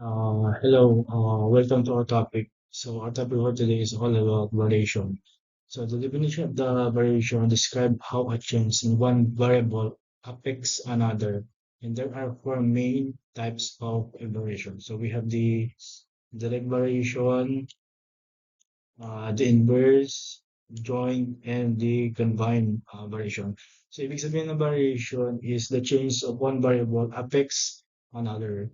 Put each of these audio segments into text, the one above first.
Hello, welcome to our topic. So our topic for today is all about variation. So the definition of the variation describe how a change in one variable affects another. And there are four main types of variation. So we have the direct variation, the inverse, joint, and the combined variation. So ibig sabihin ng variation is the change of one variable affects another.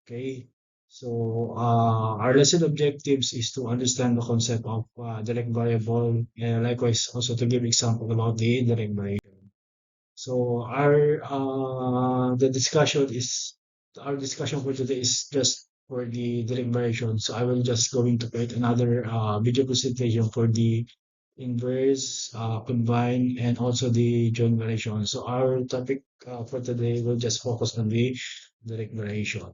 Okay, so our lesson objectives is to understand the concept of direct variable and likewise also to give example about the indirect variable. So our discussion for today is just for the direct variation. So I will just going to create another video presentation for the inverse, combine, and also the joint variation. So our topic for today will just focus on the direct variation.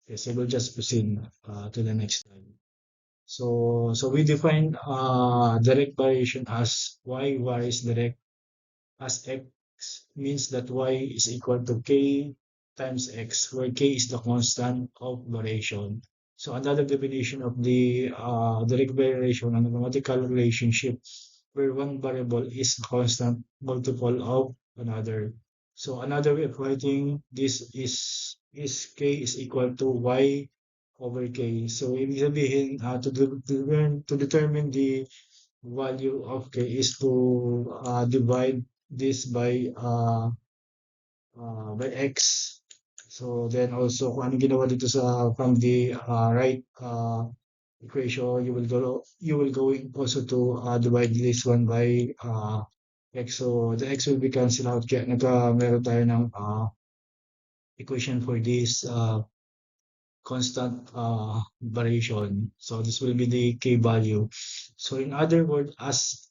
Okay, so we'll just proceed to the next slide. So we define direct variation as y varies direct as x means that y is equal to k times x, where k is the constant of variation. So another definition of the direct variation, an mathematical relationship where one variable is a constant multiple of another. So another way of writing this is k is equal to y over k. So ibig sabihin, to determine the value of k is to divide this by x. So then also kung anong ginawa dito sa from the right equation, you will going also to divide this one by x. So the x will be cancel out kaya meron tayo ng equation for this constant variation. So this will be the k value. So in other words, as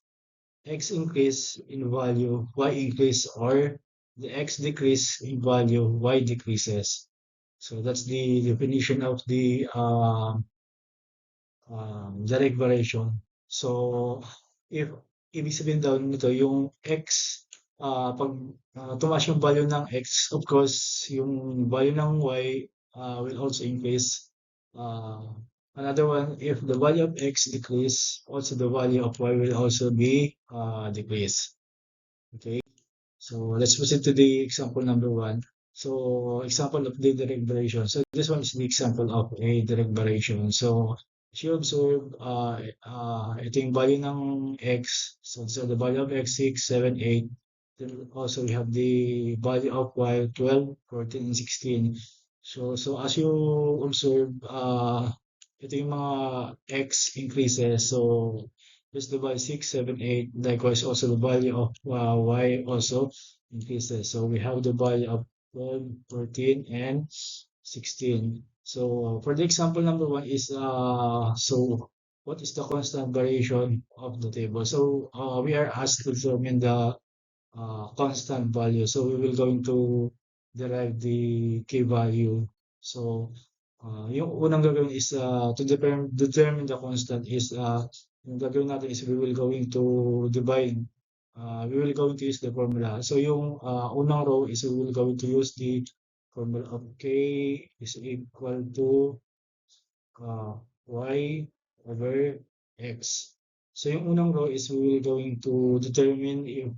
x increase in value, y increase, or the x decrease in value, y decreases. So that's the definition of the direct variation. So if ibig sabihin daw nito yung x, pag tumaas yung value ng x, of course, yung value ng y will also increase. Uh, Another one, if the value of x decrease, also the value of y will also be decrease. Okay, so let's proceed to the example number one. So example of the direct variation. So this one is the example of a direct variation. So as you observe, ito yung value ng x. So the value of x 6, 7, 8. Then also we have the value of y 12, 14, and 16. So as you observe, ito yung mga x increases. So just the value 6, 7, 8. Likewise, also the value of y also increases. So we have the value of 12, 14, and 16. So for the example number one is, so what is the constant variation of the table? So we are asked to determine the constant value. So we will going to derive the k value. So yung unang gagawin is to determine the constant is yung gagawin natin is we will going to use the formula. So yung unang row is we will going to use the formula of k is equal to y over x. So yung unang row is we will going to determine if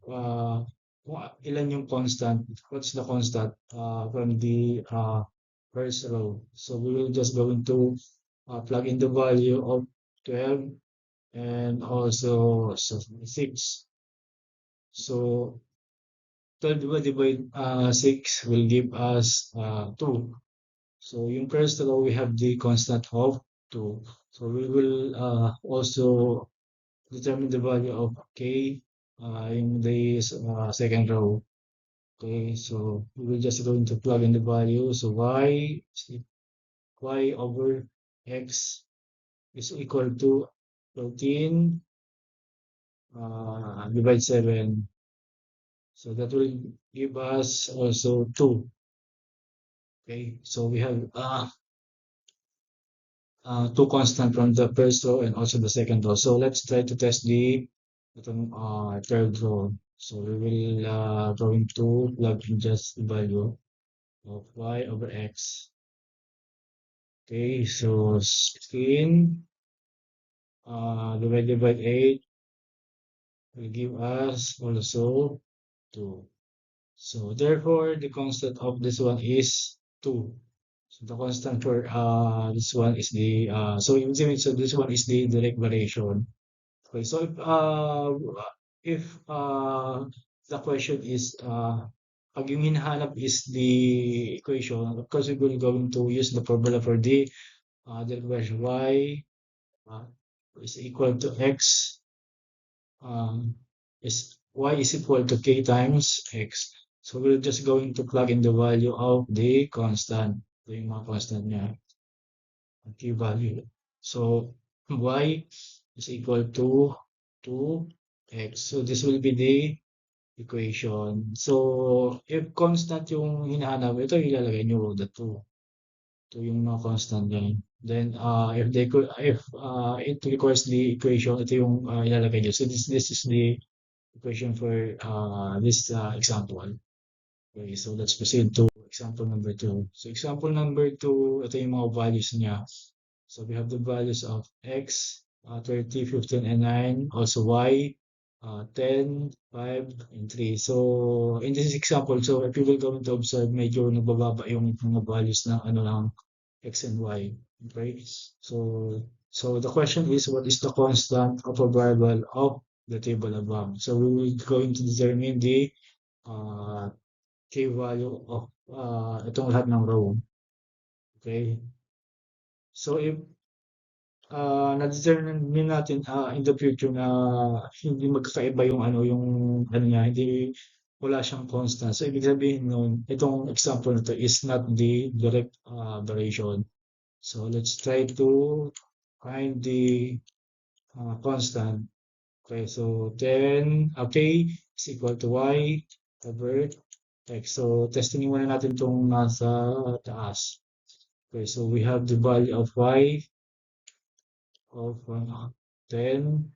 kung ilan yung constant, what's the constant from the first row. So we will just going to plug in the value of 12 and also 6. So 12 divided by 6 will give us 2. So yung first row, we have the constant of 2. So we will also determine the value of k in the second row. Okay, so we will just going to plug in the value. So y over x is equal to 13 divide 7. So that will give us also 2. Okay, so we have two constant from the first row and also the second row. So let's try to test the third row. So we will going to plug in just the value of y over x. Okay, so 16 divided by 8 will give us also 2. So therefore, the constant of this one is 2. So the constant for this one is the so this one is the direct variation. Okay, so if the question is pag yung hinahanap is the equation, of course we're going to use the formula for the equation y uh, is equal to x um, is y is equal to k times x. So we're just going to plug in the value of the constant. Ito yung mga constant niya, k value. So y is equal to 2x. So this will be the equation. So if constant yung hinahanap, ito ilalagay nyo the 2. Ito yung mga constant yan. Then if it requires the equation, ito yung ilalagay nyo. So this is the equation for this example. Okay, so let's proceed to example number 2. So example number 2, ito yung mga values niya. So we have the values of x, 30, 15, and 9. Also y, 10, 5, and 3. So in this example, so if you will going to observe, medyo nagbababa yung mga values ng ano ng x and y. Okay? So the question is, what is the constant of a variable of the table above? So we will going to determine the uh, k value of itong lahat ng row. Okay? So if na-determine natin in the future na hindi magkakaiba yung ano niya, hindi wala siyang constant. So ibig sabihin nun, itong example na to is not the direct variation. So let's try to find the constant. Okay, so 10, okay, is equal to y over x. So testingin muna natin itong nasa taas. Okay, so we have the value of y of 10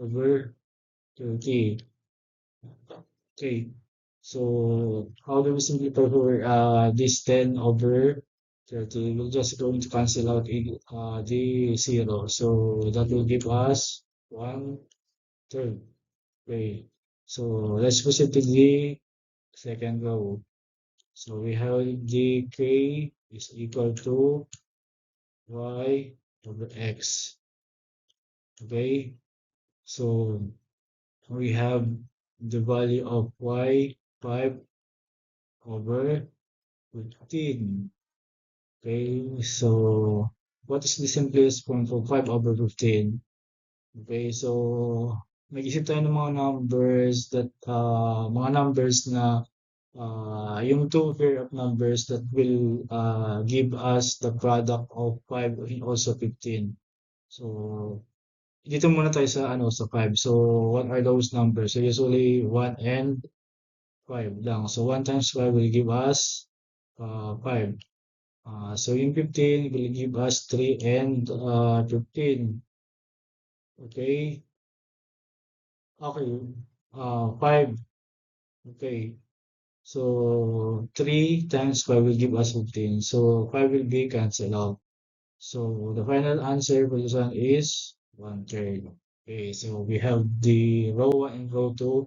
over 30. Okay, so how do we simplify for this 10 over 30? We're just going to cancel out the 0. So that will give us 1/3. Okay, so let's proceed to the second row. So we have the k is equal to y over x. Okay, so we have the value of y 5 over 15. Okay, so what is the simplest form for 5 over 15? Okay, so mag-isip tayo ng mga numbers na yung two pair of numbers that will give us the product of 5 and also 15. So dito muna tayo sa 5. So what are those numbers? So usually 1 and 5 lang. So 1 times 5 will give us 5. So yung 15 will give us 3 and 15. Okay? Okay. 5. Okay. So 3 times 5 will give us 15. So 5 will be cancelled out. So the final answer for this one is 1/3. Okay, so we have the row 1 and row 2.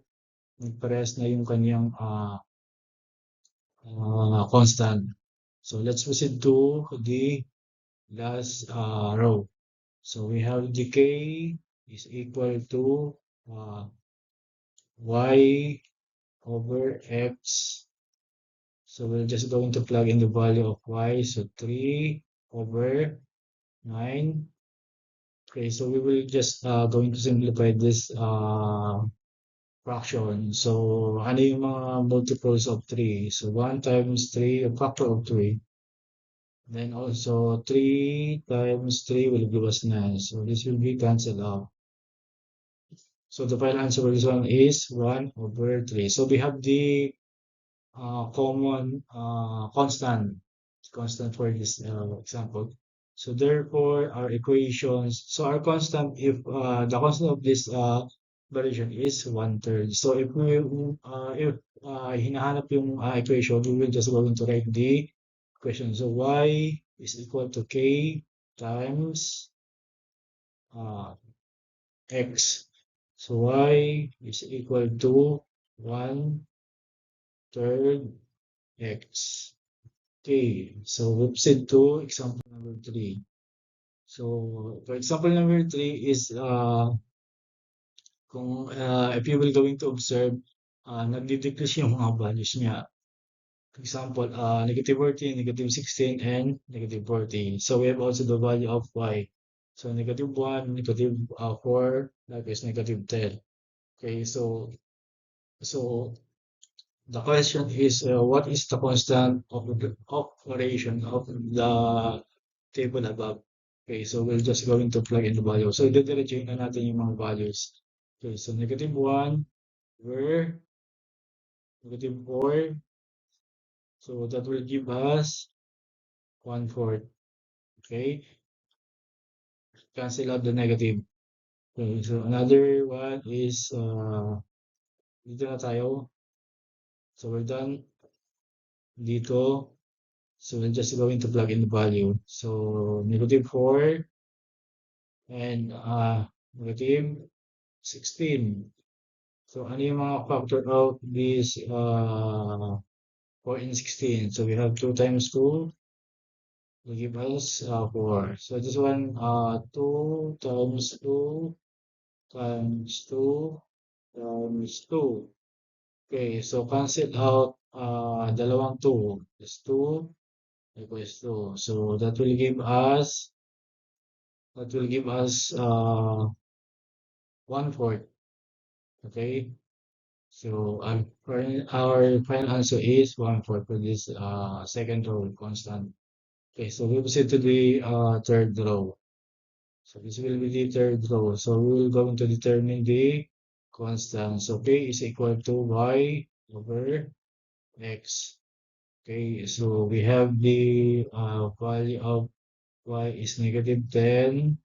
Nagparehas na yung kanyang constant. So let's proceed to the last row. So we have the k is equal to y over x. So we're just going to plug in the value of y. So 3 over 9. Okay, so we will just going to simplify this fraction. So ano yung mga multiples of 3? So 1 times 3, a factor of 3. Then also 3 times 3 will give us 9. So this will be cancelled out. So the final answer for this one is 1 over 3. So we have the common constant for this example. So therefore, our equations, so our constant, if the constant of this variation is 1/3. So if hinahanap yung equation, we will just going to write the equation. So y is equal to k times x. So y is equal to 1/3 x. Okay, so we've proceed to example number 3. So for example number 3 is kung if you will going to observe, nagde-decrease yung mga values niya. For example, -14, -16, and -14. So we have also the value of y. So -1, -4, likewise -10. Okay, so the question is, what is the constant of the operation of the table above? Okay, so we're just going to plug in the value. So didiretsuhin na natin yung mga values. Okay, so -1 over -4. So that will give us 1/4. Okay, cancel out the negative. Okay, so another one is dito na tayo. So we're done dito. So we're just going to plug in the value. So -4 and -16. So ano yung mga factor of this 4 and 16? So we have 2 times 2 will give us 4. So this one 2 times 2 times 2 times 2. Okay, so cancel out dalawang 2 is 2 equals 2. So that will give us 1/4. Okay, so our final answer is 1/4 for this second row constant. Okay, so we proceed to the third row. So this will be the third row. So we will going to determine the constant. So k is equal to y over x. Okay, so we have the value of y is -10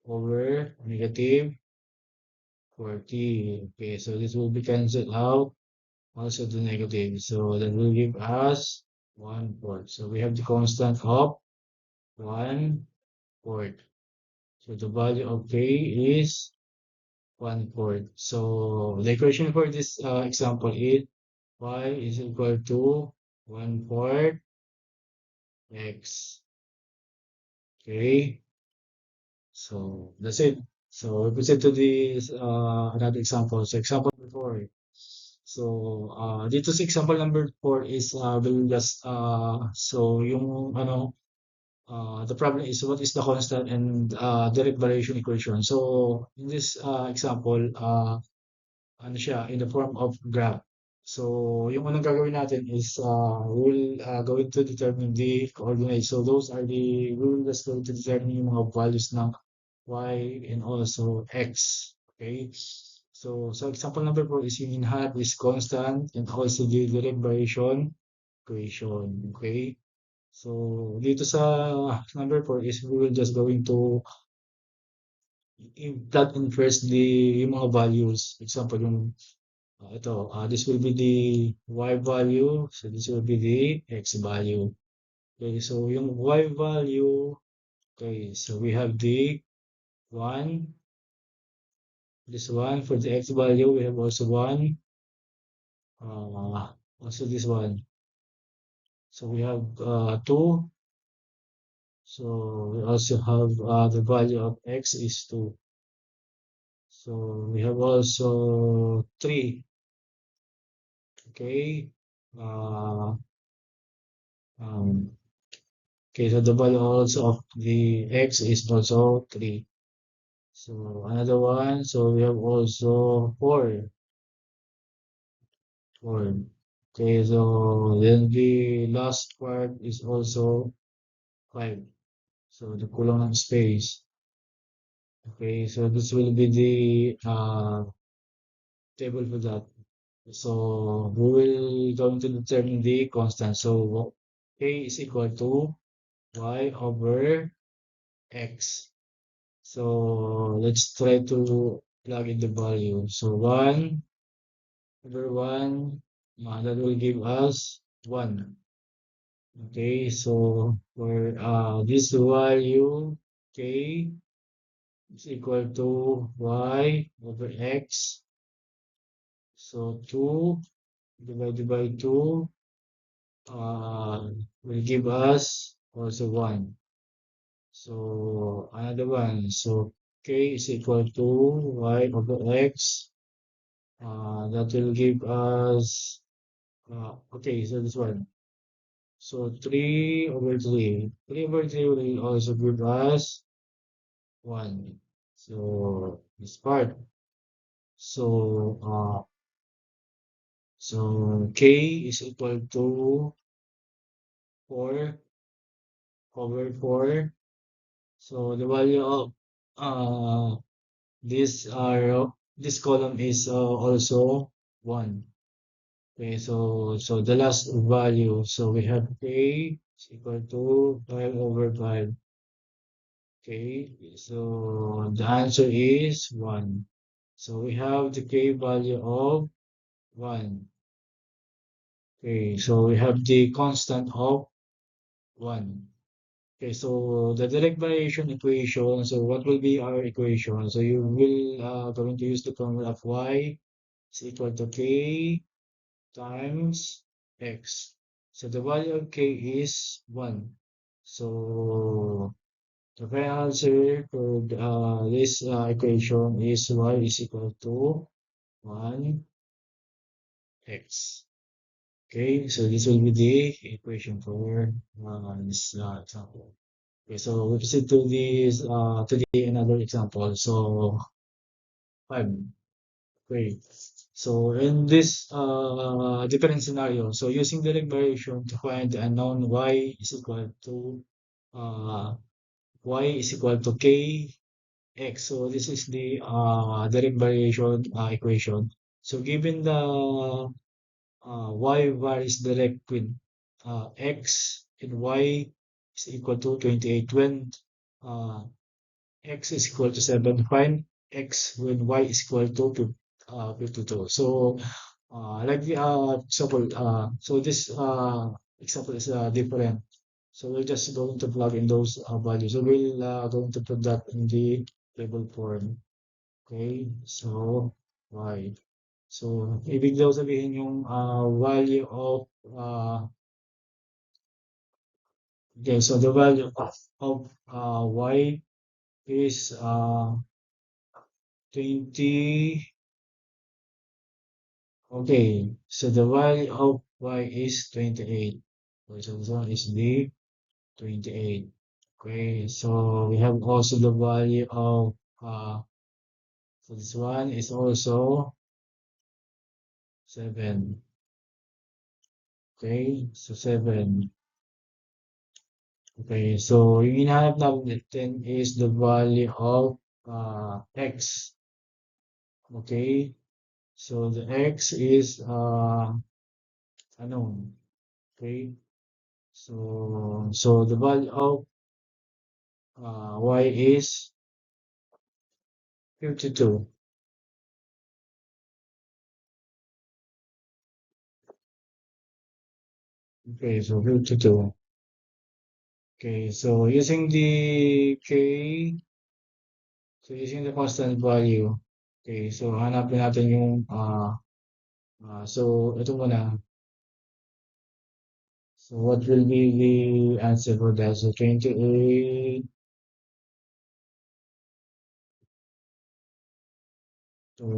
over -40. Okay, so this will be cancelled out. Also the negative. So that will give us 1/4. So we have the constant of 1/4. So the value of k is 1/4. So the equation for this example is y is equal to 1/4 x. Okay, so that's it. So we proceed to this another example. So example number 4. So dito sa example number 4 is we'll just so yung the problem is what is the constant and direct variation equation. So in this example, ano siya, in the form of graph. So yung unang gagawin natin is we'll going to determine the coordinates. So those are we will just going to determine yung mga values ng y and also x. Okay. So example number 4 is yung inhat is constant and also the direct variation equation. Okay. So dito sa number 4 is we will just going to plug in first yung mga values. Example, yung this will be the y value. So this will be the x value. Okay, so yung y value, okay, so we have the 1. This one for the x value, we have also 1. Also this one. So we have 2. So we also have the value of x is 2. So we have also 3. Okay. Um, okay, so the value also of the x is also 3. So another one, so we have also 4. 4. Okay, so then the last part is also 5. So the kulang ng space. Okay, so this will be the table for that. So we will going to determine the constant. So k is equal to y over x. So let's try to plug in the value. So 1 over 1, that will give us 1. Okay, so for this value k is equal to y over x. So 2 divided by 2 uh, will give us also 1. So another one. So k is equal to y over x. That will give us okay, so this one. So 3 over 3. 3 over 3 will also give us 1. So this part. So k is equal to 4 over 4. So the value of uh this column is also 1. Okay, so the last value. So we have k is equal to 5 over 5. Okay, so the answer is 1. So we have the k value of 1. Okay, so we have the constant of 1. Okay, so the direct variation equation. So what will be our equation? So you will going to use the formula of y is equal to k times x. So the value of k is 1. So the final answer for this equation is y is equal to 1 x. Okay, so this will be the equation for this example. Okay, so we proceed to this to the another example. So 5. Okay. So in this different scenario, so using direct variation to find the unknown uh, y is equal to k x. So this is the direct variation equation. So given the y varies direct with x and y is equal to 28 when uh, x is equal to 7, find x when y is equal to 52. So like the example, so this example is different. So we're just going to plug in those values. So we'll going to put that in the table form. Okay, so y. So ibig daw sabihin yung value of okay, so the value of y is 20. Okay, so the value of y is 28. Okay, so this one is the 28. Okay, so we have also the value of so this one is also 7. Okay, so 7. Okay, so yung hinahanap natin is the value of x. Okay, so the x is unknown. Okay, so the value of y is 52. Okay, so 52. Okay, so using the k, so using the constant value. Okay, so hanapin natin yung so ito muna. So what will be the answer for that? So 28,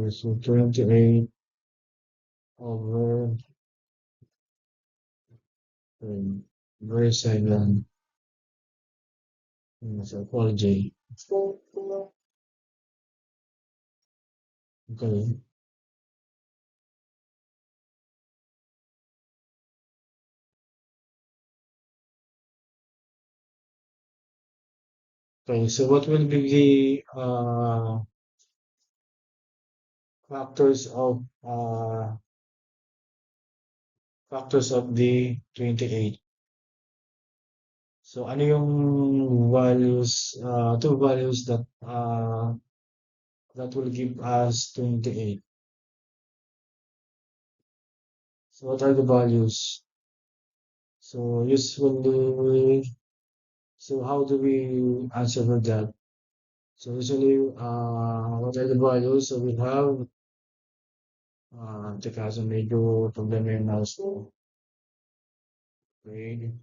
so 28 over verse 7. So call J. Okay. Okay, so what will be the factors of the 28? So ano yung values, two values that will give us 28? So what are the values? So usually, so how do we answer for that? So usually, what are the values? So we have, teka, so medyo problema yung mouse ko. Okay.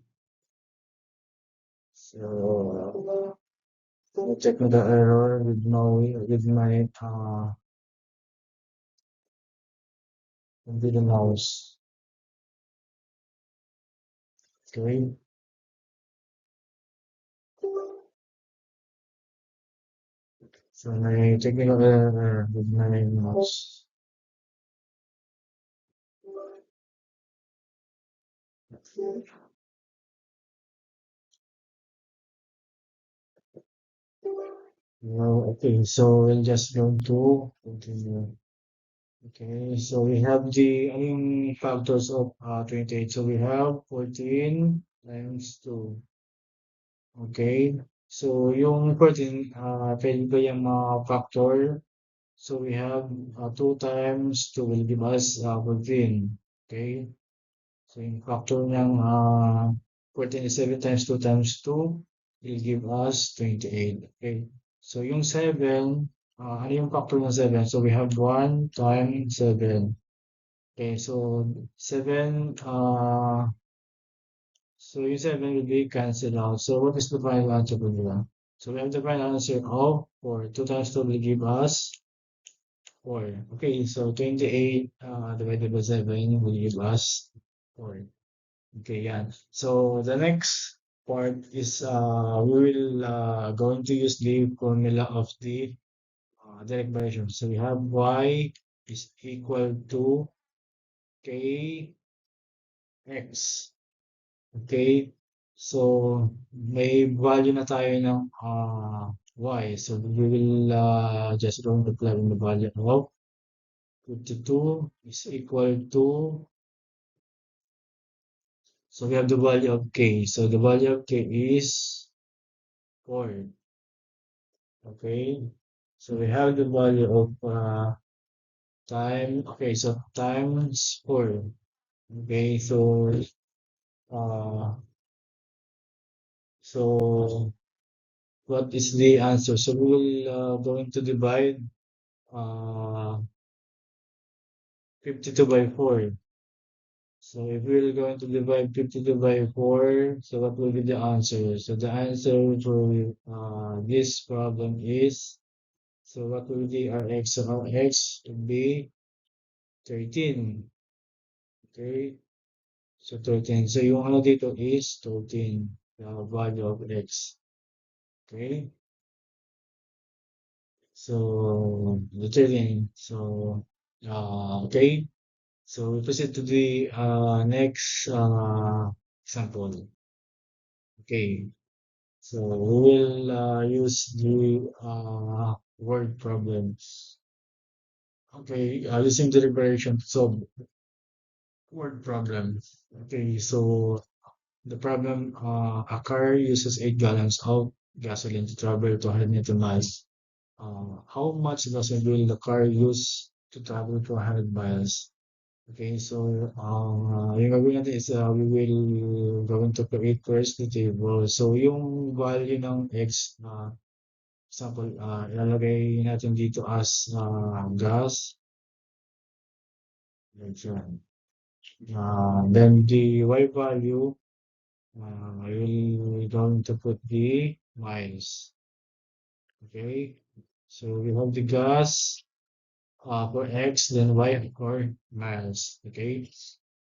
So, technical error with my, with the mouse. Okay. So may technical error with my mouse. No, okay, so we'll just go to continue. Okay, so we have the ano yung factors of 28. So we have 14 times 2. Okay, so yung 14, pwede ba yung mga factor? So we have 2 times 2 will give us 14. Okay, so yung factor ng 14 is 7 times 2 times 2 will give us 28. Okay, so yung 7, ano yung factor ng 7? So we have 1 times 7. Okay, so 7, so yung 7 will be cancelled out. So what is the final answer for nila? So we have the final answer of 4. 2 times 2 will give us 4. Okay, so 28 divided by 7 will give us 4. Okay, yeah. So the next part is we will going to use the formula of the direct variation. So we have y is equal to kx. Okay? So, may value na tayo ng y. So, we will just going to plug in the value of 52 is equal to, so we have the value of k. So, the value of k is 4. Okay? So, we have the value of time. Okay, so times 4. Okay, uh, so what is the answer? So, we will going to divide uh, 52 by 4. So if we're going to divide 52 by 4, so what will be the answer? So the answer for this problem is, so what will be our x? So our x would be 13. Okay? So 13. So yung ano dito is 13. The value of x. Okay? So the 13. So, okay. So we proceed to the next example. Okay, so we will use the word problems. Okay, using deliberation to solve word problems. Okay, so the problem, a car uses 8 gallons of gasoline to travel 200 miles. How much gasoline will the car use to travel 200 miles? Okay, so yung gagawin natin is we will going to create first the table. So yung value ng x, example, ilalagay natin dito as gas. Like yan. Then the y value, I will going to put the miles. Okay, so we have the gas for x, then y for miles. Okay,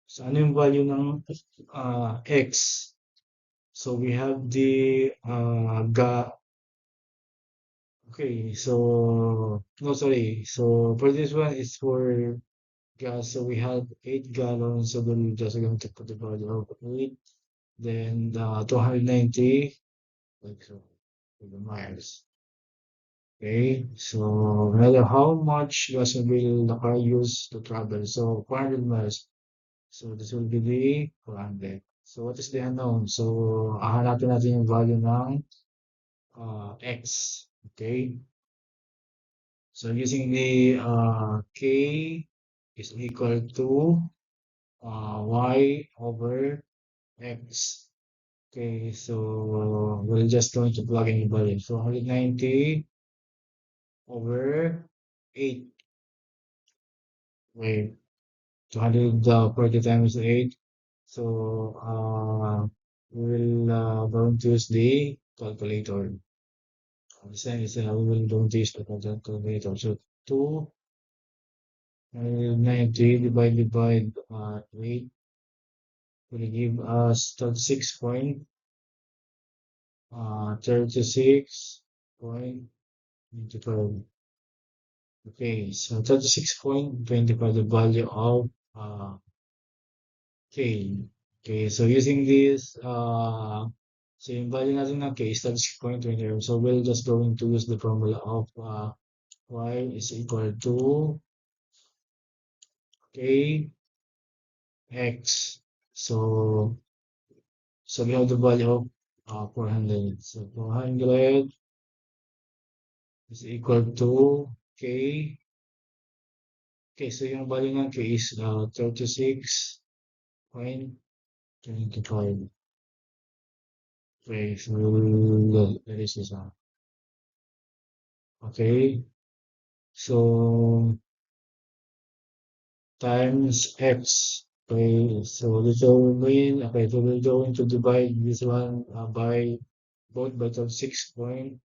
so ano yung value ng x? So we have the okay, so no, sorry. So for this one it's for gas. So we have 8 gallons. So we're just going to put the value of 8. Then 290 like so for the miles. Okay, so no matter how much gas will the car use to travel. So 400 miles. So this will be the 400. So what is the unknown? So hahanapin natin yung value ng x. Okay. So using the k is equal to y over x. Okay, so we're just going to plug in the value. So 190 over 8. Wait, 240 times 8. So we will going to use the calculator. We will going to use the calculator. So 290 divided by 8 will give us 36.25. Okay, so 36.25 the value of K. Okay, so using this, so yung value natin ng K is 36.25. So we're just going to use the formula of Y is equal to K X. So, so we have the value of 400. So 400 is equal to K. Okay, so yung value ng K is 36.25. Okay, so that is this one. Okay, so times x. Okay, so this will mean, okay, so we're going to divide this one by both by 36.25.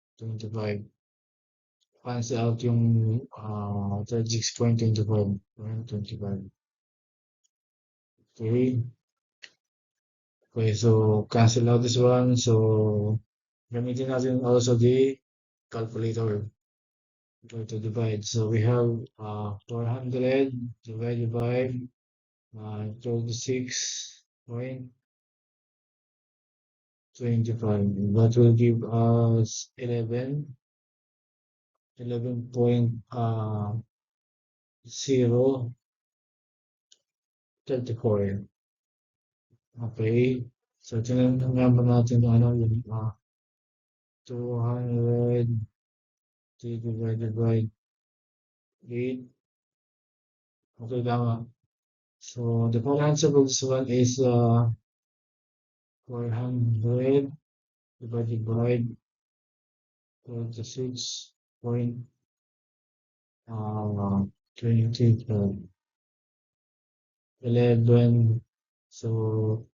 Cancel out yung 36.25. Okay, okay, so cancel out this one. So gamitin natin also the calculator. Going to divide. So we have 400 divided by 36.25. That will give us 11.034. Okay. So tinanong naman natin yung ano yung 200 divided by 8. Okay, tama. So the final answer for this one is 400 divided by 26.20. 11. So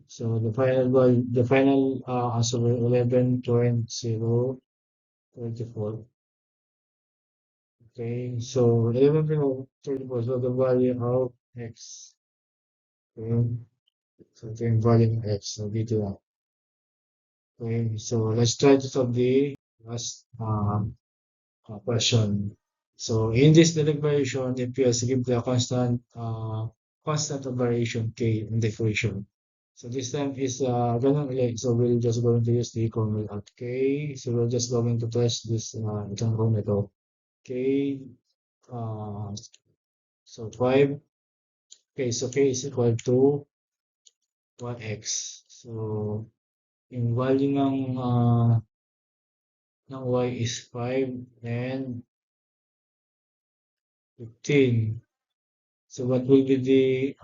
so the final answer will 11.034. Okay, so 11.034. So the value of x. Okay, so the value of x. So dito lang. Okay, so let's try to solve the last question. So in this derivation, if you give the constant of variation k in the equation. So this time is ganun ulit. So we're just going to use the formula at k. So we're just going to test this itong formula ito. K so 5. Okay, so k is equal to 1x. So yung value ng y is 5 and 15. So what will be the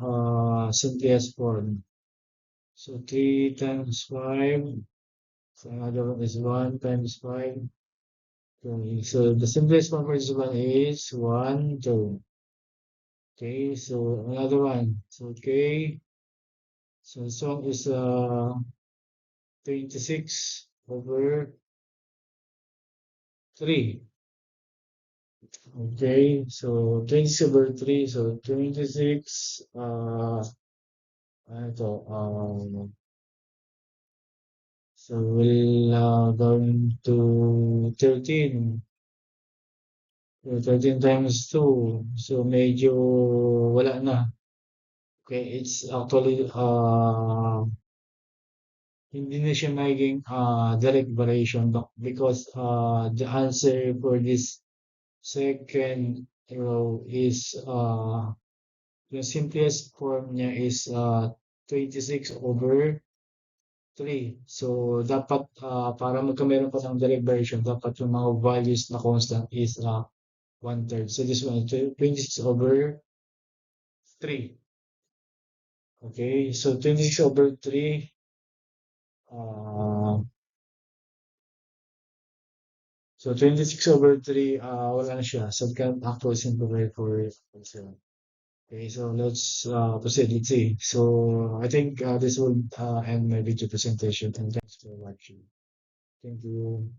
simplest form? So 3 times 5. So another one is 1 times 5. Okay, so the simplest form for this one is 1 2. Okay, so another one. So okay. So this one is 26 over 3. Okay, so 26 over 3. So 26 ito so we'll going to 13. So 13 times 2. So medyo wala na. Okay, it's actually hindi na siya magiging direct variation because the answer for this second row is yung simplest form niya is 26 over 3. So dapat para magkameron pa ng direct variation, dapat yung mga values na constant is 1/3. So this one is 26 over 3. Okay, so 26 over 3, uh, so 26 over 3, wala na siya. So can't actually simplify for so, okay, so let's proceed. Let's see. So I think this will end my video presentation and thanks for watching. Thank you.